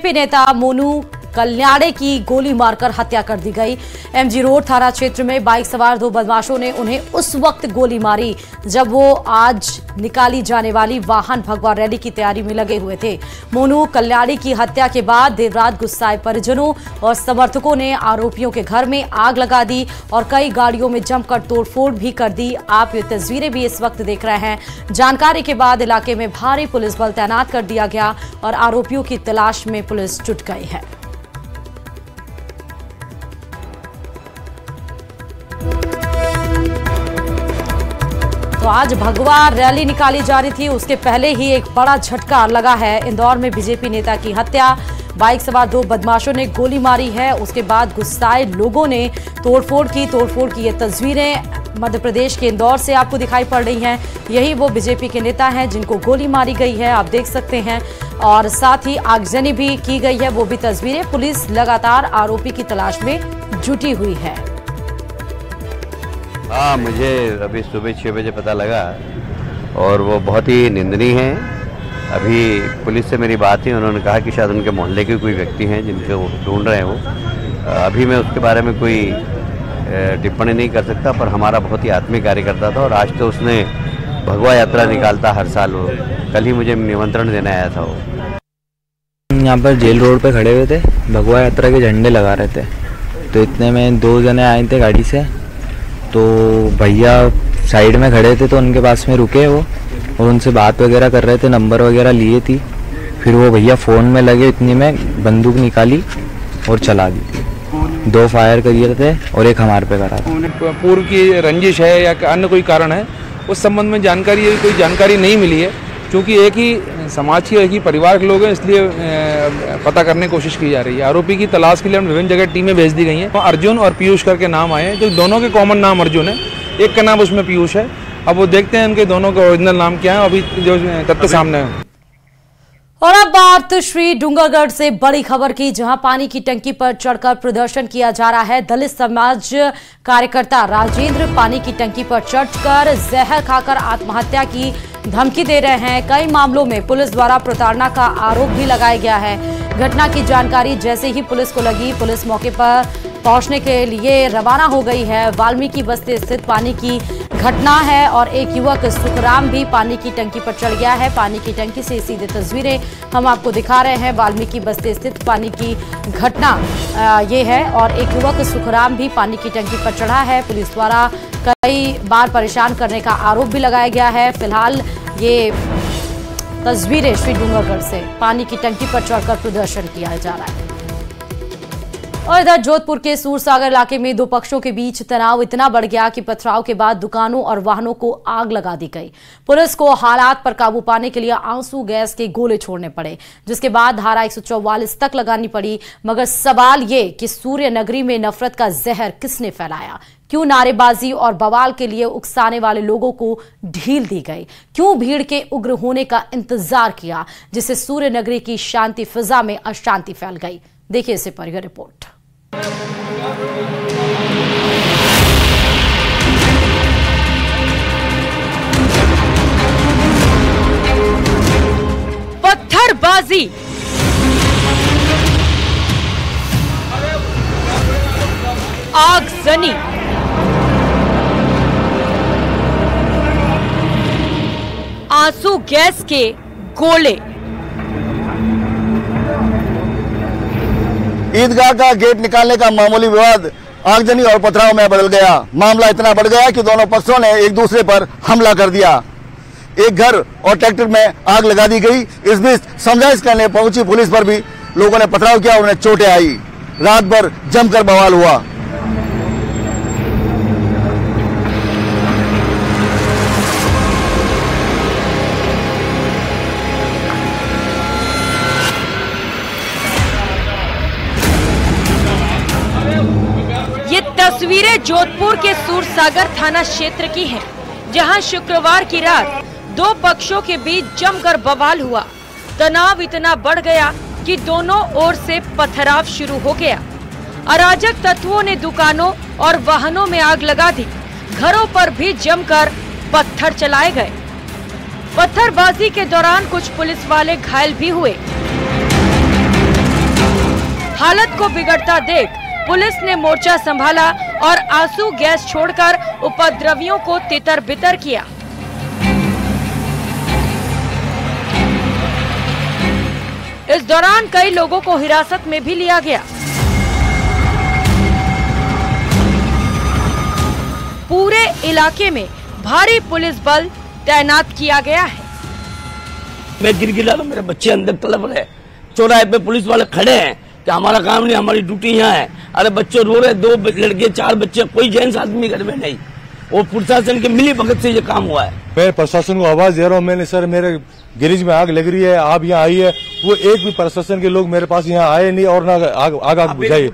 BJP नेता मोनू कल्याणे की गोली मारकर हत्या कर दी गई। एमजी रोड थाना क्षेत्र में बाइक सवार 2 बदमाशों ने उन्हें उस वक्त गोली मारी जब वो आज निकाली जाने वाली वाहन भगवा रैली की तैयारी में लगे हुए थे। मोनू कल्याणी की हत्या के बाद देर रात गुस्साए परिजनों और समर्थकों ने आरोपियों के घर में आग लगा दी और कई गाड़ियों में जमकर तोड़फोड़ भी कर दी। आप ये तस्वीरें भी इस वक्त देख रहे हैं। जानकारी के बाद इलाके में भारी पुलिस बल तैनात कर दिया गया और आरोपियों की तलाश में पुलिस जुट गई है। तो आज भगवा रैली निकाली जा रही थी, उसके पहले ही एक बड़ा झटका लगा है। इंदौर में बीजेपी नेता की हत्या, बाइक सवार 2 बदमाशों ने गोली मारी है। उसके बाद गुस्साए लोगों ने तोड़फोड़ की ये तस्वीरें मध्य प्रदेश के इंदौर से आपको दिखाई पड़ रही हैं। यही वो बीजेपी के नेता हैं जिनको गोली मारी गई है, आप देख सकते हैं। और साथ ही आगजनी भी की गई है, वो भी तस्वीरें। पुलिस लगातार आरोपी की तलाश में जुटी हुई है। हाँ, मुझे अभी सुबह 6 बजे पता लगा और वो बहुत ही निंदनीय है। अभी पुलिस से मेरी बात हुई, उन्होंने कहा कि शायद उनके मोहल्ले के कोई व्यक्ति हैं जिनको वो ढूंढ रहे हैं। वो अभी मैं उसके बारे में कोई टिप्पणी नहीं कर सकता, पर हमारा बहुत ही आत्मीय कार्यकर्ता था और आज तो उसने भगवा यात्रा निकालता हर साल। वो कल ही मुझे निमंत्रण देने आया था। वो यहाँ पर जेल रोड पे खड़े हुए थे, भगवा यात्रा के झंडे लगा रहे थे। तो इतने में 2 जने आए थे गाड़ी से, तो भैया साइड में खड़े थे तो उनके पास में रुके वो और उनसे बात वगैरह कर रहे थे, नंबर वगैरह लिए थी। फिर वो भैया फ़ोन में लगे, इतनी में बंदूक निकाली और चला दी। 2 फायर करिए थे और एक हमारे पे करा था। पूर्व की रंजिश है या अन्य कोई कारण है, उस संबंध में कोई जानकारी नहीं मिली है। क्योंकि एक ही समाज के एक ही परिवार के लोग हैं, इसलिए पता करने की कोशिश की जा रही है। आरोपी की तलाश के लिए हम विभिन्न जगह टीमें भेज दी गई हैं। अर्जुन और पीयूष करके नाम आए हैं, जो दोनों के कॉमन नाम अर्जुन है, एक का नाम उसमें पीयूष है। अब वो देखते हैं उनके दोनों का ओरिजिनल नाम क्या है, अभी जो तथ्य सामने है। और अब बात श्री डूंगरगढ़ से बड़ी खबर की, जहां पानी की टंकी पर चढ़कर प्रदर्शन किया जा रहा है। दलित समाज कार्यकर्ता राजेंद्र पानी की टंकी पर चढ़कर जहर खाकर आत्महत्या की धमकी दे रहे हैं। कई मामलों में पुलिस द्वारा प्रताड़ना का आरोप भी लगाया गया है। घटना की जानकारी जैसे ही पुलिस को लगी, पुलिस मौके पर पहुंचने के लिए रवाना हो गई है। वाल्मीकि बस्ती स्थित पानी की घटना है और एक युवक सुखराम भी पानी की टंकी पर चढ़ गया है। पानी की टंकी से सीधे तस्वीरें हम आपको दिखा रहे हैं। वाल्मीकि बस्ती स्थित पानी की घटना ये है और एक युवक सुखराम भी पानी की टंकी पर चढ़ा है। पुलिस द्वारा कई बार परेशान करने का आरोप भी लगाया गया है। फिलहाल ये तस्वीरें श्री डूंगरगढ़ से पानी की टंकी पर चढ़कर प्रदर्शन किया जा रहा है। और इधर जोधपुर के सूरसागर इलाके में 2 पक्षों के बीच तनाव इतना बढ़ गया कि पथराव के बाद दुकानों और वाहनों को आग लगा दी गई। पुलिस को हालात पर काबू पाने के लिए आंसू गैस के गोले छोड़ने पड़े, जिसके बाद धारा 144 तक लगानी पड़ी। मगर सवाल ये कि सूर्य नगरी में नफरत का जहर किसने फैलाया? क्यों नारेबाजी और बवाल के लिए उकसाने वाले लोगों को ढील दी गई? क्यों भीड़ के उग्र होने का इंतजार किया, जिससे सूर्य नगरी की शांति फिजा में अशांति फैल गई? देखिए इसे पर यह रिपोर्ट। पत्थरबाजी, आगजनी, आंसू गैस के गोले। ईदगाह का गेट निकालने का मामूली विवाद आगजनी और पथराव में बदल गया। मामला इतना बढ़ गया कि दोनों पक्षों ने एक दूसरे पर हमला कर दिया। एक घर और ट्रैक्टर में आग लगा दी गई। इस बीच समझाइश करने पहुंची पुलिस पर भी लोगों ने पथराव किया, उन्हें चोटें आई। रात भर जमकर बवाल हुआ। तस्वीरें जोधपुर के सूरसागर थाना क्षेत्र की हैं, जहां शुक्रवार की रात 2 पक्षों के बीच जमकर बवाल हुआ। तनाव इतना बढ़ गया कि दोनों ओर से पथराव शुरू हो गया। अराजक तत्वों ने दुकानों और वाहनों में आग लगा दी। घरों पर भी जमकर पत्थर चलाए गए। पत्थरबाजी के दौरान कुछ पुलिस वाले घायल भी हुए। हालत को बिगड़ता देख पुलिस ने मोर्चा संभाला और आंसू गैस छोड़कर उपद्रवियों को तितर बितर किया। इस दौरान कई लोगों को हिरासत में भी लिया गया। पूरे इलाके में भारी पुलिस बल तैनात किया गया है। मैं गिर गिरा तो मेरे बच्चे अंदर तड़प रहे, चौराहे पे पुलिस वाले खड़े हैं कि हमारा काम नहीं, हमारी ड्यूटी यहाँ है। अरे बच्चे रो रहे, 2 लड़के 4 बच्चे, कोई जेंट्स आदमी घर में नहीं। वो प्रशासन के मिली भगत से ये काम हुआ है। मैं प्रशासन को आवाज दे रहा हूँ, मैंने सर मेरे गिरिज में आग लग रही है, आप यहाँ आइए। वो एक भी प्रशासन के लोग मेरे पास यहाँ आए नहीं और ना आग बुझाई।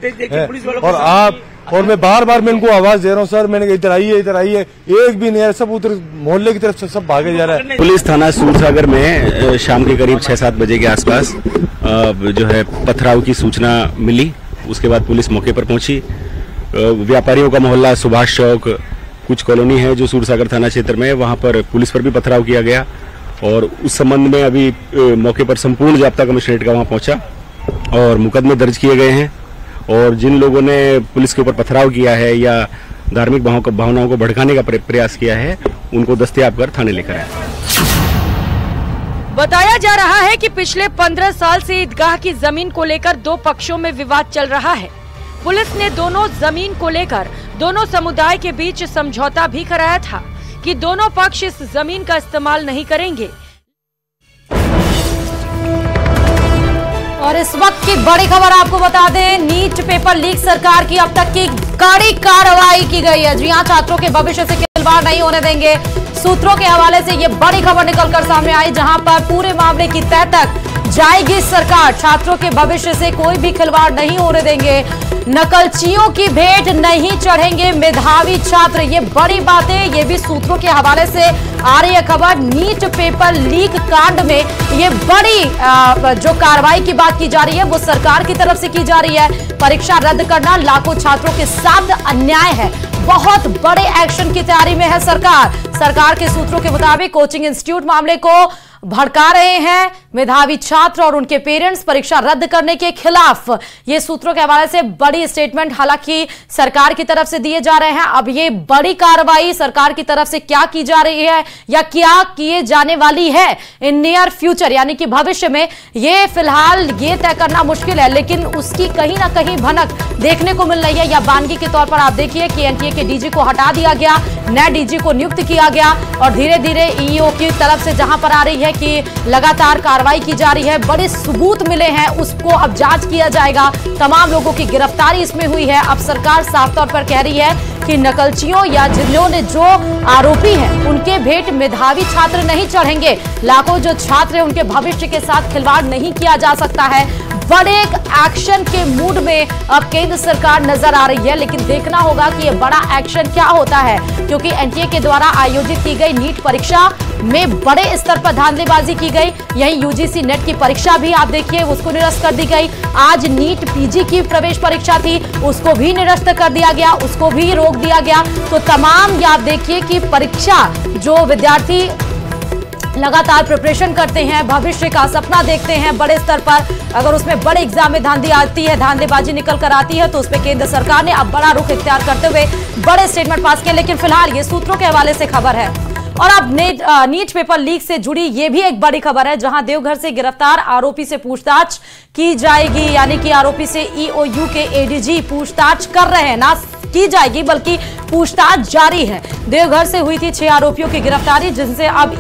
और मैं बार बार मैं इनको आवाज दे रहा हूँ, सर मैंने इधर आइए इधर आइए, एक भी नहीं है। सब उधर मोहल्ले की तरफ से सब भागे जा रहा है। पुलिस थाना सूरसागर में शाम के करीब 6-7 बजे के आसपास जो है पथराव की सूचना मिली। उसके बाद पुलिस मौके पर पहुंची। व्यापारियों का मोहल्ला सुभाष चौक, कुछ कॉलोनी है जो सूरसागर थाना क्षेत्र में, वहां पर पुलिस पर भी पथराव किया गया और उस संबंध में अभी मौके पर संपूर्ण जाब्ता कमिश्नरेट का वहां पहुंचा और मुकदमे दर्ज किए गए हैं। और जिन लोगों ने पुलिस के ऊपर पथराव किया है या धार्मिक भावनाओं को भड़काने का प्रयास किया है, उनको दस्तयाब कर थाने लेकर आए। बताया जा रहा है कि पिछले 15 साल से ईदगाह की जमीन को लेकर 2 पक्षों में विवाद चल रहा है। पुलिस ने दोनों जमीन को लेकर दोनों समुदाय के बीच समझौता भी कराया था कि दोनों पक्ष इस जमीन का इस्तेमाल नहीं करेंगे। और इस वक्त की बड़ी खबर आपको बता दें, नीट पेपर लीक सरकार की अब तक की कड़ी कार्रवाई की गई है। जी हां, छात्रों के भविष्य से खिलवाड़ नहीं होने देंगे। सूत्रों के हवाले से ये बड़ी खबर निकलकर सामने आई, जहां पर पूरे मामले की तह तक जाएगी सरकार। छात्रों के भविष्य से कोई भी खिलवाड़ नहीं होने देंगे। नकलचियों की भेंट नहीं चढ़ेंगे मेधावी छात्र, ये बड़ी बात है। ये भी सूत्रों के हवाले से आ रही है खबर। नीट पेपर लीक कांड में ये बड़ी जो कार्रवाई की बात की जा रही है वो सरकार की तरफ से की जा रही है। परीक्षा रद्द करना लाखों छात्रों के साथ अन्याय है। बहुत बड़े एक्शन की तैयारी में है सरकार। सरकार के सूत्रों के मुताबिक कोचिंग इंस्टीट्यूट मामले को भड़का रहे हैं मेधावी छात्र और उनके पेरेंट्स परीक्षा रद्द करने के खिलाफ। ये सूत्रों के हवाले से बड़ी स्टेटमेंट हालांकि सरकार की तरफ से दिए जा रहे हैं। अब ये बड़ी कार्रवाई सरकार की तरफ से क्या की जा रही है या क्या किए जाने वाली है इन नियर फ्यूचर यानी कि भविष्य में, ये फिलहाल ये तय करना मुश्किल है, लेकिन उसकी कहीं ना कहीं भनक देखने को मिल रही है। या बानगी के तौर पर आप देखिए कि एनटीए के डीजी को हटा दिया गया, नए डीजी को नियुक्त किया गया और धीरे धीरे ईओ की तरफ से जहां पर आ रही है कि लगातार कार्रवाई की जा रही है, बड़े सबूत मिले हैं, उसको अब जांच किया जाएगा। तमाम लोगों की गिरफ्तारी इसमें हुई है। अब सरकार साफ तौर पर कह रही है कि नकलचियों या जिन्होंने जो आरोपी हैं उनके भेंट मेधावी छात्र नहीं चढ़ेंगे। लाखों जो छात्र हैं उनके भविष्य के साथ खिलवाड़ नहीं किया जा सकता है। बड़े एक्शन के मूड में अब केंद्र सरकार नजर आ रही है, लेकिन देखना होगा कि यह बड़ा एक्शन क्या होता है, क्योंकि एनटीए के द्वारा आयोजित की गई नीट परीक्षा में बड़े स्तर पर धांधलीबाजी की गई। यही यूजीसी नेट की परीक्षा भी आप देखिए उसको निरस्त कर दी गई। आज नीट पीजी की प्रवेश परीक्षा थी, उसको भी निरस्त कर दिया गया, उसको भी रोक दिया गया। तो तमाम आप देखिए कि परीक्षा जो विद्यार्थी लगातार प्रिपरेशन करते हैं, भविष्य का सपना देखते हैं बड़े स्तर पर, अगर उसमें बड़े एग्जाम में धांधली आती है, धांधलीबाजी निकल कर आती है, तो उसमें केंद्र सरकार ने अब बड़ा रुख इख्तियार करते हुए बड़े स्टेटमेंट पास किए। लेकिन फिलहाल ये सूत्रों के हवाले से खबर है। और अब नीट पेपर लीक से जुड़ी ये भी एक बड़ी खबर है, जहां देवघर से गिरफ्तार आरोपी से पूछताछ की जाएगी, यानी कि आरोपी से ईओयू के एडीजी पूछताछ कर रहे हैं, ना की जाएगी बल्कि पूछताछ जारी है। देवघर से हुई थी 6 आरोपियों की गिरफ्तारी, जिनसे अब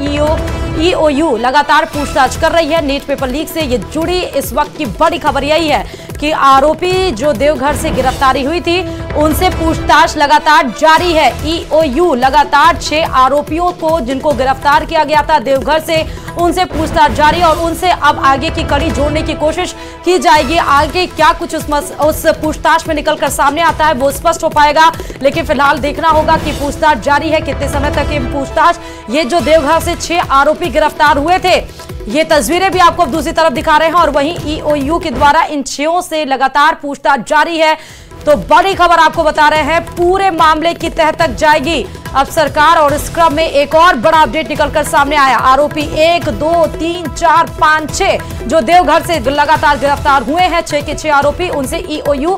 ईओयू लगातार पूछताछ कर रही है। नीट पेपर लीक से ये जुड़ी इस वक्त की बड़ी खबर यही है कि आरोपी जो देवघर से गिरफ्तारी हुई थी उनसे पूछताछ लगातार जारी है। ईओयू लगातार 6 आरोपियों को जिनको गिरफ्तार किया गया था देवघर से, उनसे पूछताछ जारी और उनसे अब आगे की कड़ी जोड़ने की कोशिश की जाएगी। आगे क्या कुछ उस पूछताछ में निकलकर सामने आता है वो स्पष्ट हो पाएगा, लेकिन फिलहाल देखना होगा कि पूछताछ जारी है, कितने समय तक ये पूछताछ। ये जो देवघर से 6 आरोपी गिरफ्तार हुए थे, ये तस्वीरें भी आपको दूसरी तरफ दिखा रहे हैं और वहीं ईओयू के द्वारा इन 6 से लगातार पूछताछ जारी है। तो बड़ी खबर आपको बता रहे हैं, पूरे मामले की तह तक जाएगी अब सरकार। और इस क्रम में एक और बड़ा अपडेट निकलकर सामने आया। आरोपी 1, 2, 3, 4, 5, 6 जो देवघर से लगातार गिरफ्तार हुए हैं, 6 के 6 आरोपी, उनसे ईओयू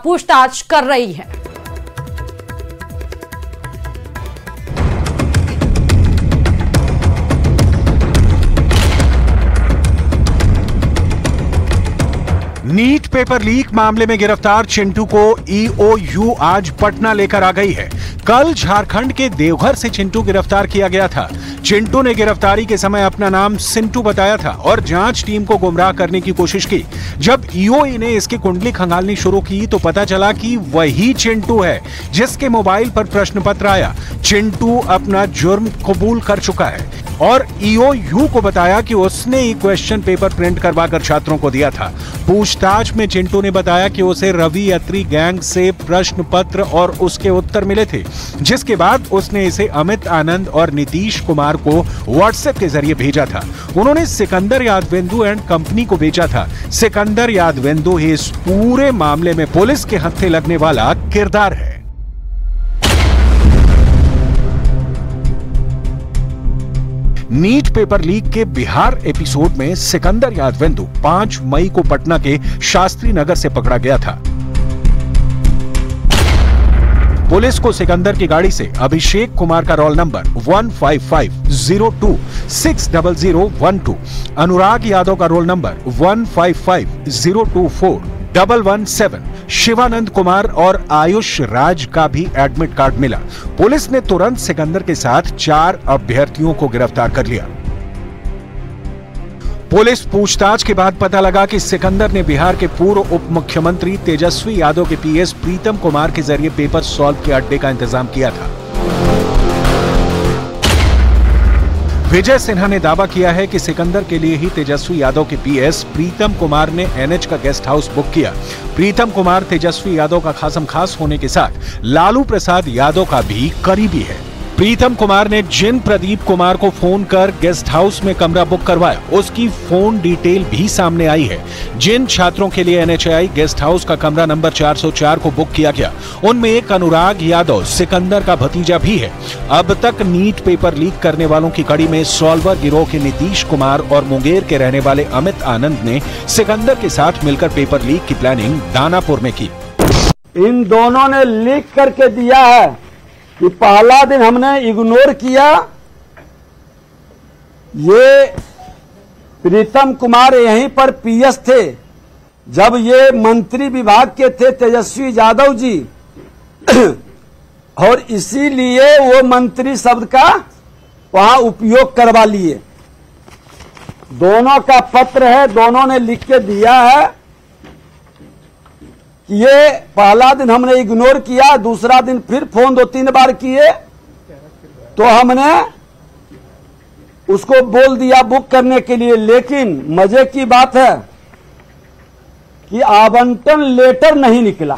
पूछताछ कर रही है। नीट पेपर लीक मामले में गिरफ्तार चिंटू को ईओयू आज पटना लेकर आ गई है। कल झारखंड के देवघर से चिंटू गिरफ्तार किया गया था। चिंटू ने गिरफ्तारी के समय अपना नाम सिंटू बताया था और जांच टीम को गुमराह करने की कोशिश की। जब ईओयू ने इसकी कुंडली खंगालनी शुरू की तो पता चला कि वही चिंटू है जिसके मोबाइल पर प्रश्न पत्र आया। चिंटू अपना जुर्म कबूल कर चुका है और ईओयू को बताया कि उसने ही क्वेश्चन पेपर प्रिंट करवाकर छात्रों को दिया था। पूछताछ में चिंटू ने बताया कि उसे रवि अत्री गैंग से प्रश्न पत्र और उसके उत्तर मिले थे, जिसके बाद उसने इसे अमित आनंद और नीतीश कुमार को व्हाट्सएप के जरिए भेजा था। उन्होंने सिकंदर यादवेंदु एंड कंपनी को बेचा था। सिकंदर यादवेंदु ही इस पूरे मामले में पुलिस के हत्थे लगने वाला किरदार है। नीट पेपर लीक के बिहार एपिसोड में सिकंदर यादवेंदु 5 मई को पटना के शास्त्री नगर से पकड़ा गया था। पुलिस को सिकंदर की गाड़ी से अभिषेक कुमार का रोल नंबर 15502600012, अनुराग यादव का रोल नंबर 155024117, शिवानंद कुमार और आयुष राज का भी एडमिट कार्ड मिला। पुलिस ने तुरंत सिकंदर के साथ 4 अभ्यर्थियों को गिरफ्तार कर लिया। पुलिस पूछताछ के बाद पता लगा कि सिकंदर ने बिहार के पूर्व उप मुख्यमंत्री तेजस्वी यादव के पीएस प्रीतम कुमार के जरिए पेपर सॉल्व के अड्डे का इंतजाम किया था। विजय सिन्हा ने दावा किया है कि सिकंदर के लिए ही तेजस्वी यादव के पीएस प्रीतम कुमार ने एनएच का गेस्ट हाउस बुक किया। प्रीतम कुमार तेजस्वी यादव का खासम खास होने के साथ लालू प्रसाद यादव का भी करीबी है। प्रीतम कुमार ने जिन प्रदीप कुमार को फोन कर गेस्ट हाउस में कमरा बुक करवाया, उसकी फोन डिटेल भी सामने आई है। जिन छात्रों के लिए एनएचआई गेस्ट हाउस का कमरा नंबर 404 को बुक किया गया, उनमें एक अनुराग यादव सिकंदर का भतीजा भी है। अब तक नीट पेपर लीक करने वालों की कड़ी में सॉल्वर गिरोह के नीतीश कुमार और मुंगेर के रहने वाले अमित आनंद ने सिकंदर के साथ मिलकर पेपर लीक की प्लानिंग दानापुर में की। इन दोनों ने लीक करके दिया है कि पहला दिन हमने इग्नोर किया। ये प्रीतम कुमार यहीं पर पीएस थे जब ये मंत्री विभाग के थे तेजस्वी यादव जी और इसीलिए वो मंत्री शब्द का वहां उपयोग करवा लिए। दोनों का पत्र है, दोनों ने लिख के दिया है कि ये पहला दिन हमने इग्नोर किया, दूसरा दिन फिर फोन 2-3 बार किए तो हमने उसको बोल दिया बुक करने के लिए। लेकिन मजे की बात है कि आवंटन लेटर नहीं निकला।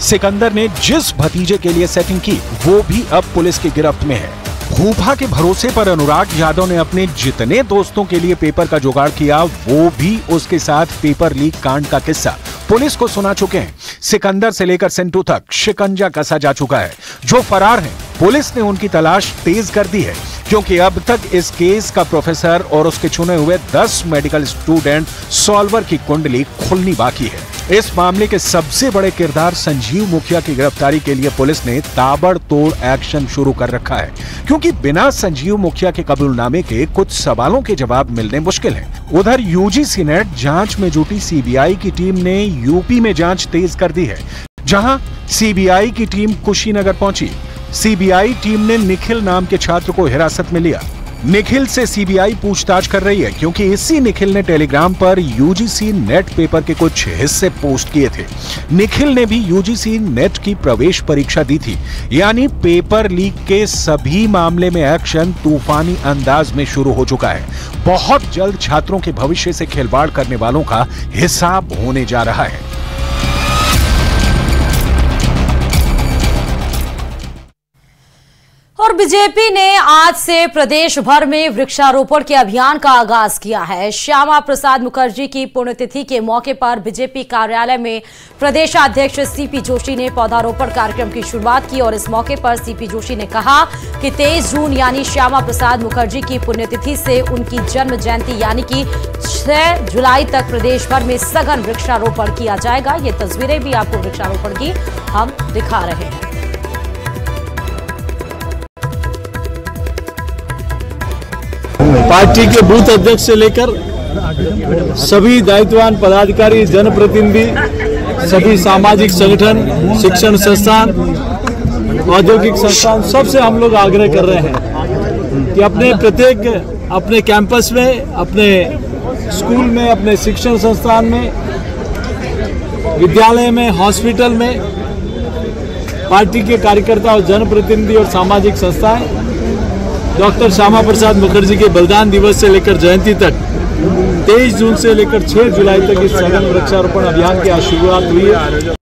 सिकंदर ने जिस भतीजे के लिए सेटिंग की वो भी अब पुलिस की गिरफ्त में है। फूफा के भरोसे पर अनुराग यादव ने अपने जितने दोस्तों के लिए पेपर का जुगाड़ किया, वो भी उसके साथ पेपर लीक कांड का किस्सा पुलिस को सुना चुके हैं। सिकंदर से लेकर सिंटू तक शिकंजा कसा जा चुका है। जो फरार हैं, पुलिस ने उनकी तलाश तेज कर दी है, क्योंकि अब तक इस केस का प्रोफेसर और उसके चुने हुए 10 मेडिकल स्टूडेंट सॉल्वर की कुंडली खुलनी बाकी है। इस मामले के सबसे बड़े किरदार संजीव मुखिया की गिरफ्तारी के लिए पुलिस ने ताबड़तोड़ एक्शन शुरू कर रखा है, क्योंकि बिना संजीव मुखिया के कबूलनामे के कुछ सवालों के जवाब मिलने मुश्किल हैं। उधर यूजीसी नेट जांच में जुटी सीबीआई की टीम ने यूपी में जांच तेज कर दी है, जहां सीबीआई की टीम कुशीनगर पहुंची। सीबीआई टीम ने निखिल नाम के छात्र को हिरासत में लिया। निखिल से सीबीआई पूछताछ कर रही है, क्योंकि इसी निखिल ने टेलीग्राम पर यूजीसी नेट पेपर के कुछ हिस्से पोस्ट किए थे। निखिल ने भी यूजीसी नेट की प्रवेश परीक्षा दी थी। यानी पेपर लीक के सभी मामले में एक्शन तूफानी अंदाज में शुरू हो चुका है। बहुत जल्द छात्रों के भविष्य से खिलवाड़ करने वालों का हिसाब होने जा रहा है। और बीजेपी ने आज से प्रदेश भर में वृक्षारोपण के अभियान का आगाज किया है। श्यामा प्रसाद मुखर्जी की पुण्यतिथि के मौके पर बीजेपी कार्यालय में प्रदेशाध्यक्ष सीपी जोशी ने पौधारोपण कार्यक्रम की शुरुआत की और इस मौके पर सीपी जोशी ने कहा कि 23 जून यानी श्यामा प्रसाद मुखर्जी की पुण्यतिथि से उनकी जन्म जयंती यानी कि 6 जुलाई तक प्रदेश भर में सघन वृक्षारोपण किया जाएगा। ये तस्वीरें भी आपको वृक्षारोपण की हम दिखा रहे हैं। पार्टी के बूथ अध्यक्ष से लेकर सभी दायित्ववान पदाधिकारी, जनप्रतिनिधि, सभी सामाजिक संगठन, शिक्षण संस्थान, औद्योगिक संस्थान, सबसे हम लोग आग्रह कर रहे हैं कि अपने कैंपस में, अपने स्कूल में, अपने शिक्षण संस्थान में, विद्यालय में, हॉस्पिटल में पार्टी के कार्यकर्ता और जनप्रतिनिधि और सामाजिक संस्थाएं डॉक्टर श्यामा प्रसाद मुखर्जी के बलिदान दिवस से लेकर जयंती तक 23 जून से लेकर 6 जुलाई तक इस सघन वृक्षारोपण अभियान की आज शुरुआत हुई है।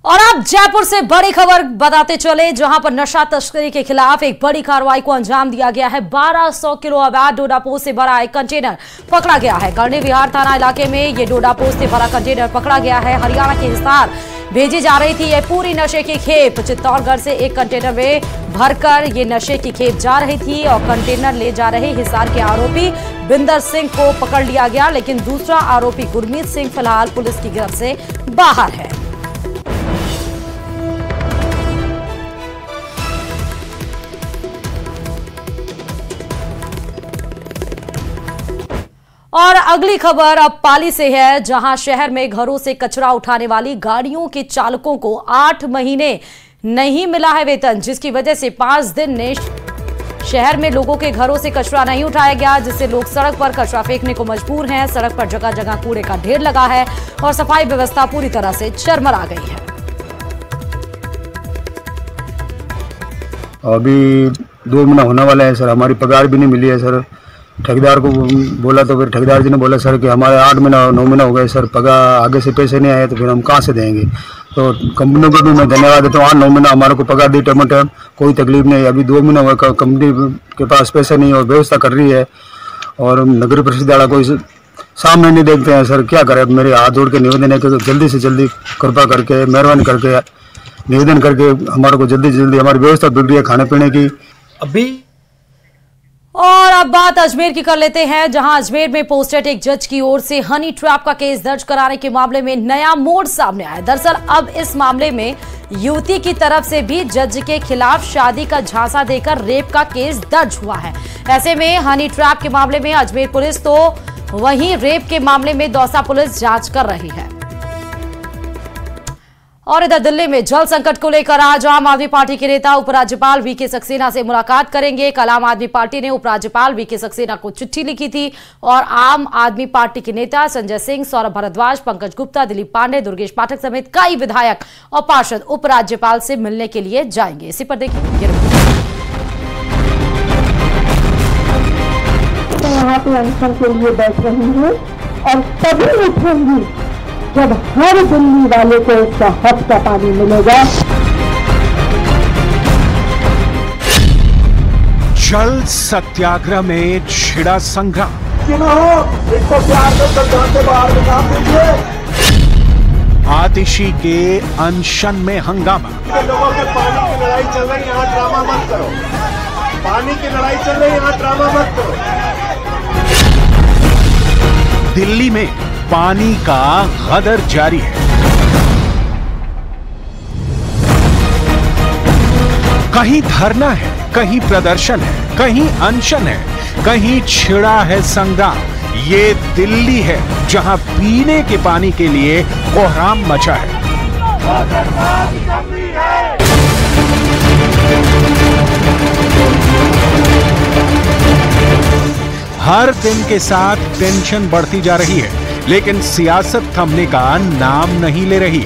और अब जयपुर से बड़ी खबर बताते चले, जहां पर नशा तस्करी के खिलाफ एक बड़ी कार्रवाई को अंजाम दिया गया है। 1200 किलो अवैध डोडापोस्त से भरा एक कंटेनर पकड़ा गया है। गढ़नी विहार थाना इलाके में ये डोडापोस्त से भरा कंटेनर पकड़ा गया है। हरियाणा के हिसार भेजी जा रही थी ये पूरी नशे की खेप। चित्तौड़गढ़ से एक कंटेनर में भरकर ये नशे की खेप जा रही थी और कंटेनर ले जा रहे हिसार के आरोपी बिंदर सिंह को पकड़ लिया गया, लेकिन दूसरा आरोपी गुरमीत सिंह फिलहाल पुलिस की गिरफ्त से बाहर है। और अगली खबर अब पाली से है, जहां शहर में घरों से कचरा उठाने वाली गाड़ियों के चालकों को 8 महीने नहीं मिला है वेतन, जिसकी वजह से 5 दिन ने शहर में लोगों के घरों से कचरा नहीं उठाया गया, जिससे लोग सड़क पर कचरा फेंकने को मजबूर हैं। सड़क पर जगह जगह कूड़े का ढेर लगा है और सफाई व्यवस्था पूरी तरह से चरमरा गई है। अभी 2 महीना होने वाला है सर, हमारी पगार भी नहीं मिली है सर। ठेकेदार को बोला तो फिर ठेकेदार जी ने बोला सर कि हमारे 8 महीना 9 महीना हो गए सर, पगार आगे से पैसे नहीं आए तो फिर हम कहाँ से देंगे। तो कंपनियों को भी मैं धन्यवाद देता हूँ, 8-9 महीना हमारे को पगार दी टाइम टाइम, कोई तकलीफ नहीं। अभी 2 महीना हुआ कंपनी के पास पैसे नहीं और व्यवस्था कर रही है और नगर परिषद वाला कोई सामने नहीं देखते हैं सर। क्या करें, मेरे हाथ जोड़ के निवेदन है कि जल्दी से जल्दी कृपा करके, मेहरबानी करके निवेदन करके हमारे को जल्दी से जल्दी, हमारी व्यवस्था बिगड़ी है खाने पीने की अभी। और अब बात अजमेर की कर लेते हैं, जहां अजमेर में पोस्टेड एक जज की ओर से हनी ट्रैप का केस दर्ज कराने के मामले में नया मोड़ सामने आया। दरअसल अब इस मामले में युवती की तरफ से भी जज के खिलाफ शादी का झांसा देकर रेप का केस दर्ज हुआ है। ऐसे में हनी ट्रैप के मामले में अजमेर पुलिस तो वहीं रेप के मामले में दौसा पुलिस जांच कर रही है। और इधर दिल्ली में जल संकट को लेकर आज आम आदमी पार्टी के नेता उपराज्यपाल वीके सक्सेना से मुलाकात करेंगे। कल आम आदमी पार्टी ने उपराज्यपाल वीके सक्सेना को चिट्ठी लिखी थी और आम आदमी पार्टी के नेता संजय सिंह, सौरभ भारद्वाज, पंकज गुप्ता, दिलीप पांडे, दुर्गेश पाठक समेत कई विधायक और पार्षद उपराज्यपाल से मिलने के लिए जाएंगे। इसी पर देखिए ये रिपोर्ट। यहाँ पे अनशन के लिए बैठ रही हूँ और तभी उठूंगी जब हर दिल्ली वाले को इसका हक का पानी मिलेगा। जल सत्याग्रह में छिड़ा संग्राम। इसको प्यार से संविधान से बाहर निकाल दीजिए। आतिशी के अनशन में हंगामा। लोगों के पानी की लड़ाई चल रही है, यहाँ ड्रामा मत करो। पानी की लड़ाई चल रही है, यहाँ ड्रामा मत करो। दिल्ली में पानी का गदर जारी है। कहीं धरना है, कहीं प्रदर्शन है, कहीं अनशन है, कहीं छिड़ा है संग्राम। ये दिल्ली है जहां पीने के पानी के लिए कोहराम मचा है। हर दिन के साथ टेंशन बढ़ती जा रही है, लेकिन सियासत थमने का नाम नहीं ले रही।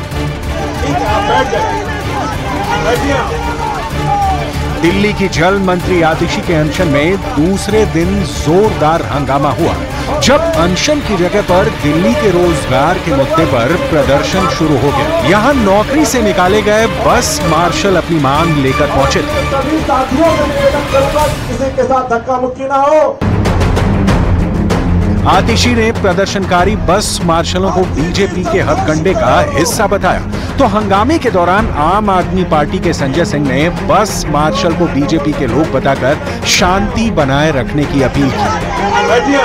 दिल्ली की जल मंत्री आतिशी के अनशन में दूसरे दिन जोरदार हंगामा हुआ जब अनशन की जगह पर दिल्ली के रोजगार के मुद्दे पर प्रदर्शन शुरू हो गया। यहाँ नौकरी से निकाले गए बस मार्शल अपनी मांग लेकर पहुंचे थे। सभी साथियों से निवेदन करूंगा कि किसी के साथ धक्का मुक्की ना हो। आतिशी ने प्रदर्शनकारी बस मार्शलों को बीजेपी के हथकंडे का हिस्सा बताया, तो हंगामे के दौरान आम आदमी पार्टी के संजय सिंह ने बस मार्शल को बीजेपी के लोग बताकर शांति बनाए रखने की अपील की। बैठिए,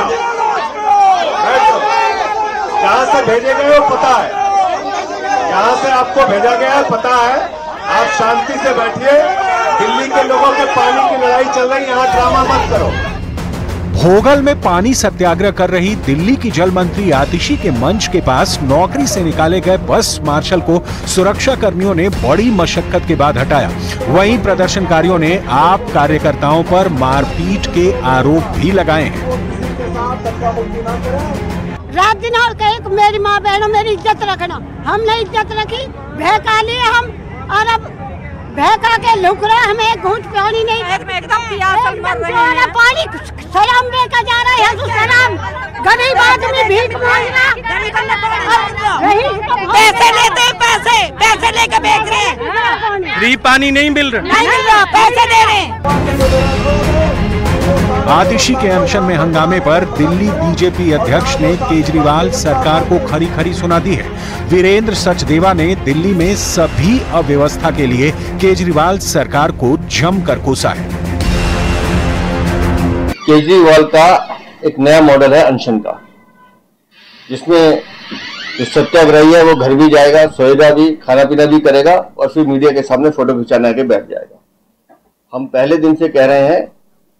कहां से भेजे गए हो पता है, कहां से आपको भेजा गया है पता है। आप शांति से बैठिए। दिल्ली के लोगों के पानी की लड़ाई चल रही है, यहाँ ड्रामा मत करो। भोगल में पानी सत्याग्रह कर रही दिल्ली की जल मंत्री आतिशी के मंच के पास नौकरी से निकाले गए बस मार्शल को सुरक्षा कर्मियों ने बड़ी मशक्कत के बाद हटाया। वहीं प्रदर्शनकारियों ने आप कार्यकर्ताओं पर मारपीट के आरोप भी लगाए हैं। रात दिन और कहे मेरी माँ बहनों मेरी इज्जत रखना, हमने इज्जत रखी, भहका लिए हम, और अब भहका के लुक रहे, हमें एक घूंट पानी नहीं, एकदम पानी सलाम देकर जा रहा है, सलाम गरीब आदमी भीख मांग रहा, पैसे लेते पैसे लेकर बेच रहे हैं, फ्री पानी नहीं मिल रहा, पैसे दे रहे हैं। आतिशी के अनशन में हंगामे पर दिल्ली बीजेपी अध्यक्ष ने केजरीवाल सरकार को खरी खरी सुना दी है। वीरेंद्र सचदेवा ने दिल्ली में सभी अव्यवस्था के लिए केजरीवाल सरकार को जमकर कोसा है। केजरीवाल का एक नया मॉडल है अनशन का, जिसमें जो सत्याग्रही है वो घर भी जाएगा, सोएगा भी, खाना पीना भी करेगा और फिर मीडिया के सामने फोटो खिंचाने के बैठ जाएगा। हम पहले दिन से कह रहे हैं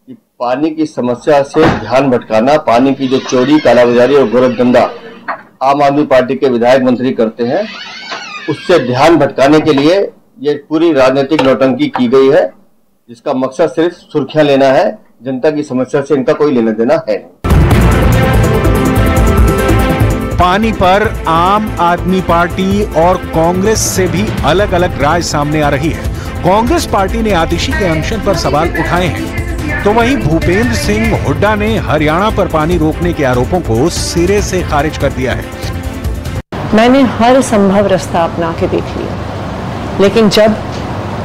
कि पानी की समस्या से ध्यान भटकाना, पानी की जो चोरी, कालाबाजारी और गोरखधंधा आम आदमी पार्टी के विधायक मंत्री करते हैं, उससे ध्यान भटकाने के लिए ये पूरी राजनीतिक नौटंकी की गई है, जिसका मकसद सिर्फ सुर्खियां लेना है। जनता की समस्या से इनका कोई लेना देना है नहीं। पानी पर आम आदमी पार्टी और कांग्रेस से भी अलग अलग राय सामने आ रही है। कांग्रेस पार्टी ने आतिशी के अनशन पर सवाल उठाए हैं, तो वहीं भूपेंद्र सिंह हुड्डा ने हरियाणा पर पानी रोकने के आरोपों को सिरे से खारिज कर दिया है। मैंने हर संभव रास्ता अपना के देख लिया, लेकिन जब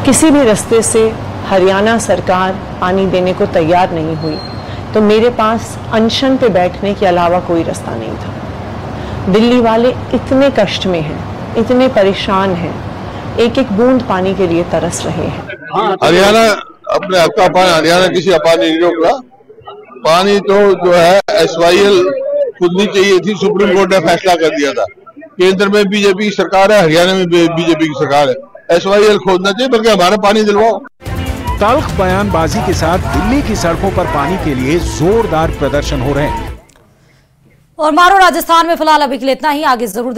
किसी भी रास्ते से हरियाणा सरकार पानी देने को तैयार नहीं हुई, तो मेरे पास अनशन पे बैठने के अलावा कोई रास्ता नहीं था। दिल्ली वाले इतने कष्ट में हैं, इतने परेशान हैं, एक एक बूंद पानी के लिए तरस रहे हैं। हरियाणा अपने हक का पानी, हरियाणा किसी का पानी नहीं रोक रहा। पानी तो जो है SYL खुदनी चाहिए थी, सुप्रीम कोर्ट ने फैसला कर दिया था। केंद्र में बीजेपी की सरकार है, हरियाणा में बीजेपी की सरकार है। SYL खोदना चाहिए, बल्कि हमारा पानी दिलवाओ। तल्ख बयानबाजी के साथ दिल्ली की सड़कों पर पानी के लिए जोरदार प्रदर्शन हो रहे हैं। और मारो राजस्थान में फिलहाल अभी के लिए इतना ही, आगे जरूर